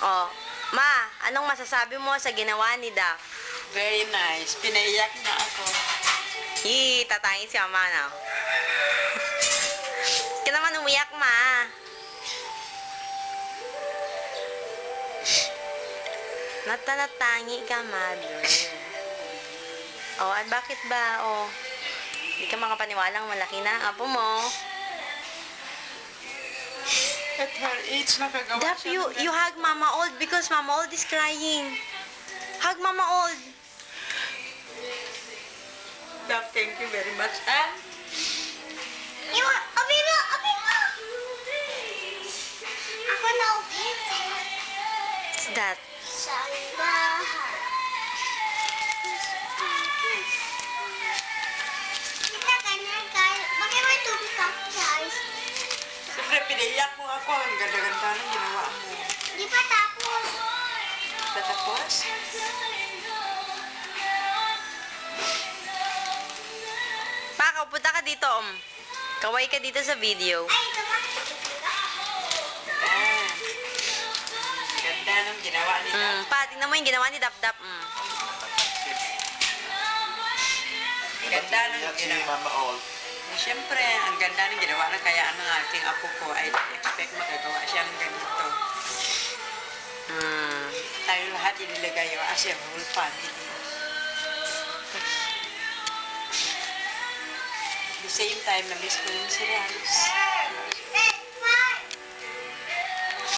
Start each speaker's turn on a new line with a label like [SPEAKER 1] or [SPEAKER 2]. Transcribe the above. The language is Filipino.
[SPEAKER 1] Oh, Ma, anong masasabi mo sa ginawa ni Daph?
[SPEAKER 2] Very nice. Pinaiyak na ako.
[SPEAKER 1] Tatangin si Mama na. Ka naman umiyak, Ma. Natangi ka, Mother. Oh, at bakit ba? Oh, hindi ka makapaniwalang malaki na ang apo mo.
[SPEAKER 2] At her age, nakagawa
[SPEAKER 1] Daph,
[SPEAKER 2] siya ng
[SPEAKER 1] you hug Mama Old because Mama Old is crying. Hug Mama Old.
[SPEAKER 2] Daph, thank you very much. Ah?
[SPEAKER 3] Open mo! Open mo! Ako na open.
[SPEAKER 1] What's that?
[SPEAKER 3] Sandahan. Kita ganyan, guys. Bakit may tubig ka, guys?
[SPEAKER 2] Siyempre, pinaiyak mo ako. Ang ganda-ganda ng ginawa mo.
[SPEAKER 3] Di pa tapos.
[SPEAKER 2] Patapos?
[SPEAKER 1] Pa, punta ka dito, Kaway ka dito sa video.
[SPEAKER 3] Ay, ito ba?
[SPEAKER 2] Ah. Ganda ng ginawa ni Daph.
[SPEAKER 1] Pa, tingnan mo yung ginawa ni Dap Dap.
[SPEAKER 2] Ganda ng
[SPEAKER 4] Si
[SPEAKER 2] ginawa.
[SPEAKER 4] Mama Ol.
[SPEAKER 2] Siyempre, ang ganda ng ginawa na kaya ng aking apo ko. I don't expect magagawa siya ng ganito. Tayo lahat inilagay as a whole family. At the same time, na-miss ko yung si Rams.